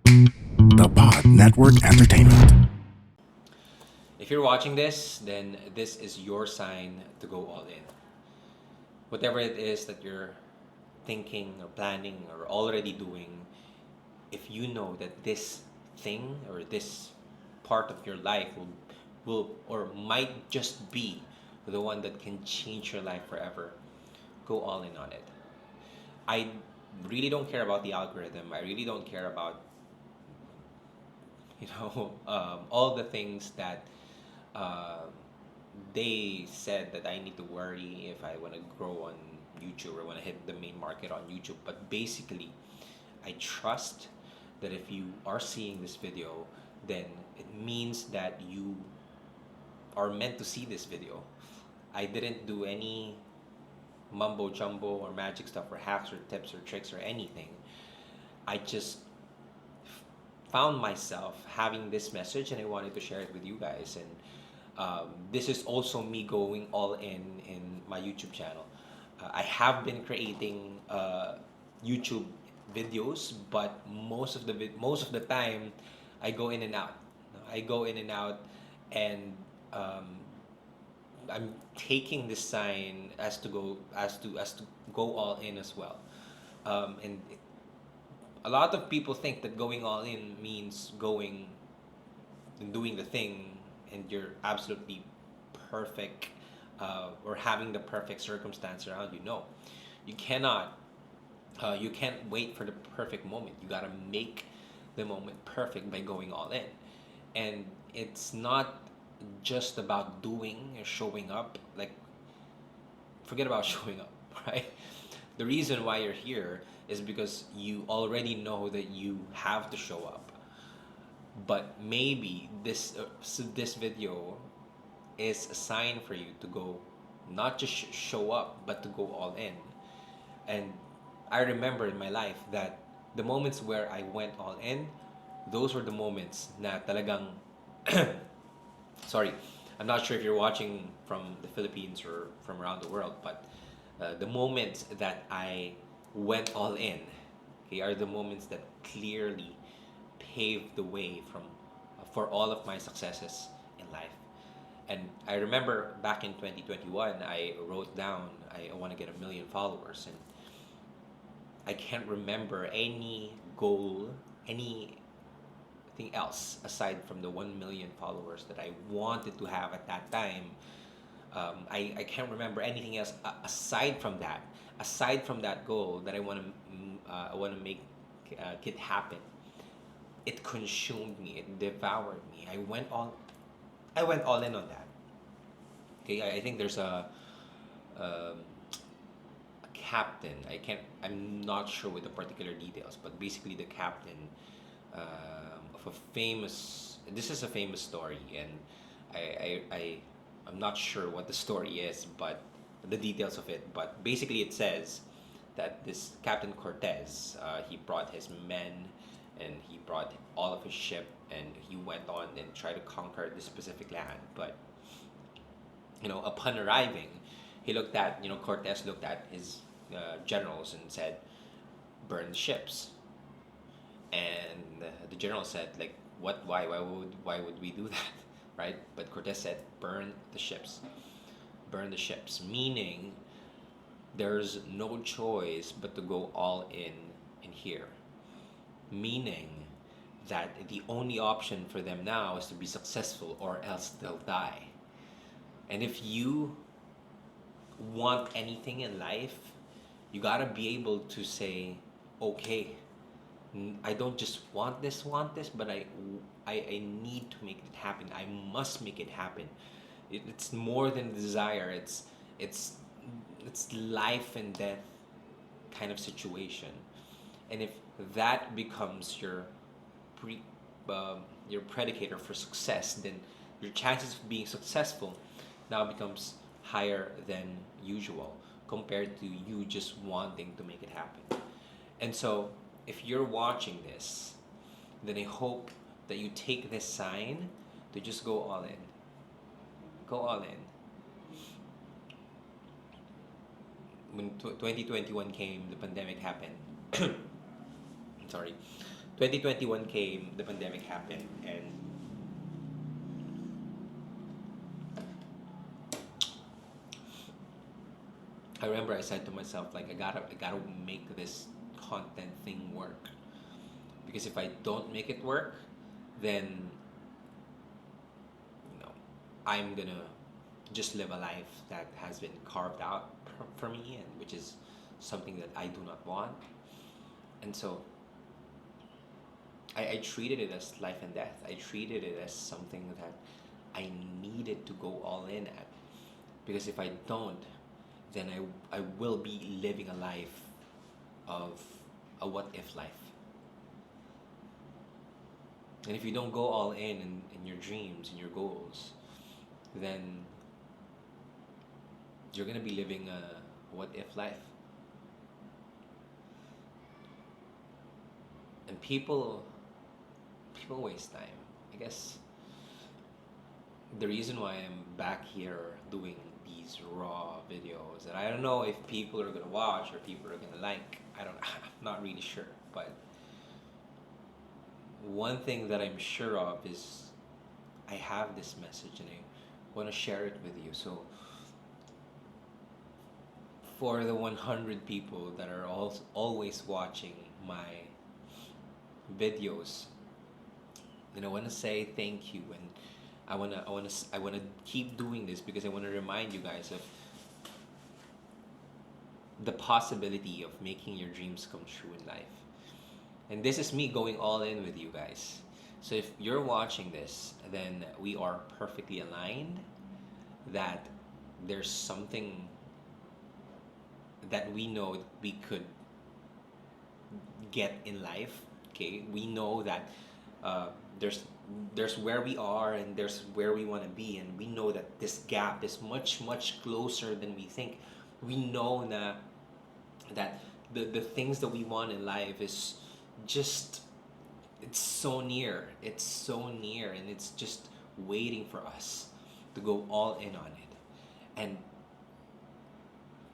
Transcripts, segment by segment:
The Pod Network Entertainment. If you're watching this, then this is your sign to go all in. Whatever it is that you're thinking or planning or already doing, if you know that this thing or this part of your life will or might just be the one that can change your life forever, go all in on it. I really don't care about the algorithm. I really don't care about all the things that uh, they said that I need to worry if I want to grow on YouTube or want to hit the main market on YouTube. But basically, I trust that if you are seeing this video, then it means that you are meant to see this video. I didn't do any mumbo jumbo or magic stuff or hacks or tips or tricks or anything. I just found myself having this message and I wanted to share it with you guys. And this is also me going all in my YouTube channel. I have been creating YouTube videos, but most of the time, I go in and out. I go in and out, and um, I'm taking this sign as to go all in as well. And a lot of people think that going all in means going and doing the thing, and you're absolutely perfect, or having the perfect circumstance around you. No, you cannot. You can't wait for the perfect moment. You gotta make the moment perfect by going all in, and it's not just about doing or showing up. Like, forget about showing up, right? The reason why you're here is because you already know that you have to show up. But maybe this video is a sign for you to go, not just show up, but to go all in. And I remember in my life that the moments where I went all in, those were the moments na talagang sorry, I'm not sure if you're watching from the Philippines or from around the world, but the moments that I went all in, okay, are the moments that clearly paved the way for all of my successes in life. And I remember back in 2021, I wrote down I want to get 1 million followers, and I can't remember any goal, anything else aside from the 1 million followers that I wanted to have at that time. I can't remember anything else aside from that. Aside from that goal that I want to make it happen. It consumed me. It devoured me. I went all in on that. Okay, I think there's um, a captain. I'm not sure with the particular details, but basically the captain of a famous. This is a famous story, and I'm not sure what the story is, but the details of it. But basically, it says that this Captain Cortez, he brought his men, and he brought all of his ship, and he went on and tried to conquer this specific land. But upon arriving, Cortez looked at his generals and said, "Burn the ships." And the general said, like, what? Why would we do that, right? But Cortez said, "Burn the ships, burn the ships," meaning there's no choice but to go all in here. Meaning that the only option for them now is to be successful or else they'll die. And if you want anything in life, you gotta be able to say, okay, I don't just want this, but I need to make it happen. I must make it happen. It's more than desire. It's it's life and death kind of situation. And if that becomes pre your predicator for success, then your chances of being successful now becomes higher than usual compared to you just wanting to make it happen. And so, if you're watching this, then I hope that you take this sign to just go all in. Go all in. When 2021 came, the pandemic happened. Sorry. 2021 came, the pandemic happened, and I remember I said to myself, like, I gotta make this content thing work, because if I don't make it work, then you know I'm gonna just live a life that has been carved out for me, and which is something that I do not want. And so I treated it as life and death. I treated it as something that I needed to go all in at, because if I don't, then I will be living a life of a what if life. And if you don't go all in your dreams and your goals, then you're gonna be living a what if life. And people waste time. I guess the reason why I'm back here doing these raw videos, and I don't know if people are gonna watch or people are gonna like. I don't. I'm not really sure. But one thing that I'm sure of is I have this message and I want to share it with you. So for the 100 people that are always watching my videos, then I want to say thank you, and I want to keep doing this because I want to remind you guys of the possibility of making your dreams come true in life. And this is me going all in with you guys. So if you're watching this, then we are perfectly aligned that there's something that we know we could get in life. Okay, we know that uh, there's there's where we are and there's where we want to be, and we know that this gap is much closer than we think. We know that the things that we want in life is just, it's so near, and it's just waiting for us to go all in on it. And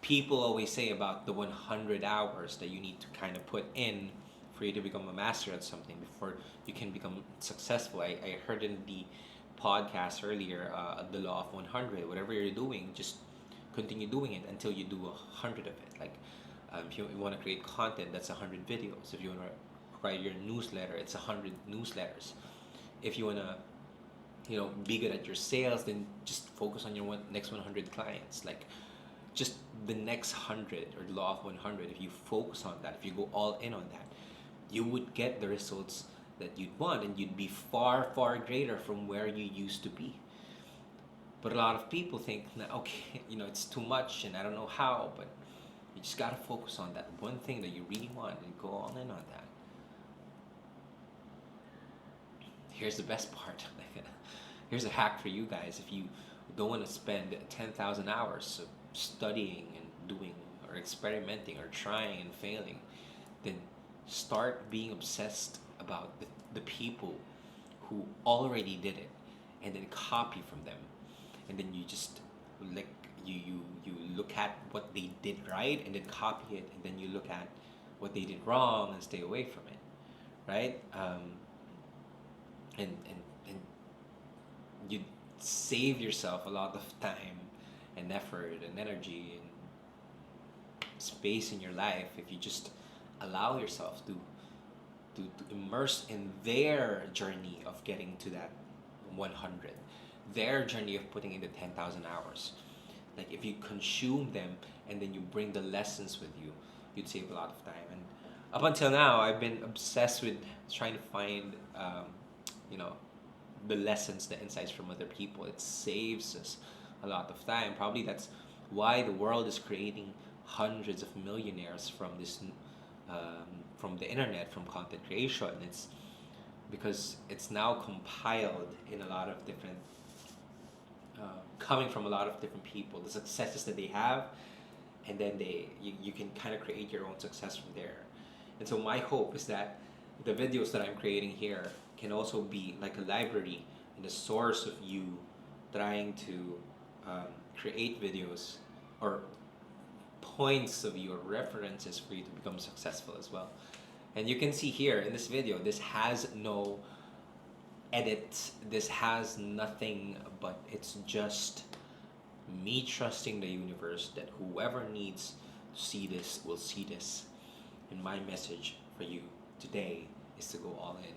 people always say about the 100 hours that you need to kind of put in for you to become a master at something before you can become successful. I heard in the podcast earlier, the law of 100. Whatever you're doing, just continue doing it until you do 100 of it. Like, if you want to create content, that's 100 videos. If you want to write your newsletter, it's 100 newsletters. If you want to, be good at your sales, then just focus on your next 100 clients. Like, just the next 100, or the law of 100. If you focus on that, if you go all in on that, you would get the results that you'd want, and you'd be far greater from where you used to be. But a lot of people think, okay, it's too much and I don't know how, but you just gotta focus on that one thing that you really want and go all in on that. Here's the best part. Here's a hack for you guys. If you don't want to spend 10,000 hours of studying and doing or experimenting or trying and failing, then start being obsessed about the people who already did it, and then copy from them. And then you just, like, you look at what they did right and then copy it, and then you look at what they did wrong and stay away from it, right? And you save yourself a lot of time and effort and energy and space in your life if you just allow yourself to immerse in their journey of getting to that 100, their journey of putting in the 10,000 hours. Like, if you consume them and then you bring the lessons with you, you'd save a lot of time. And up until now, I've been obsessed with trying to find you know the lessons, the insights from other people. It saves us a lot of time. Probably that's why the world is creating hundreds of millionaires from this, from the internet, from content creation. It's because it's now compiled in a lot of different, coming from a lot of different people, the successes that they have, and then you can kind of create your own success from there. And so my hope is that the videos that I'm creating here can also be like a library and a source of you trying to create videos, or points of you, or references for you to become successful as well. And you can see here in this video, this has no edits. This has nothing, but it's just me trusting the universe that whoever needs to see this will see this. And my message for you today is to go all in.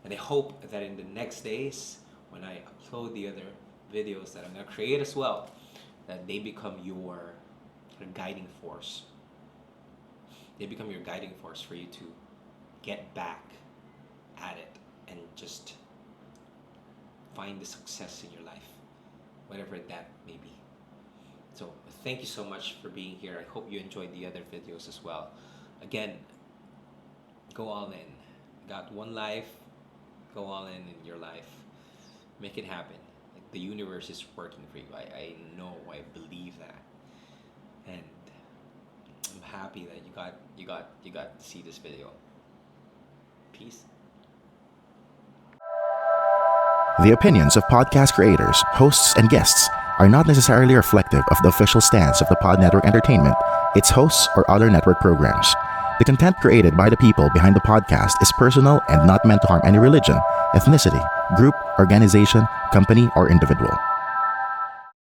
And I hope that in the next days, when I upload the other videos that I'm going to create as well, that they become your guiding force. They become your guiding force for you to get back at it and just find the success in your life, whatever that may be. So thank you so much for being here. I hope you enjoyed the other videos as well. Again, go all in. You got one life, go all in your life. Make it happen. Like, the universe is working for you. I know, I believe that. And I'm happy that you got to see this video. Peace. The opinions of podcast creators, hosts, and guests are not necessarily reflective of the official stance of the Pod Network Entertainment, its hosts, or other network programs. The content created by the people behind the podcast is personal and not meant to harm any religion, ethnicity, group, organization, company, or individual.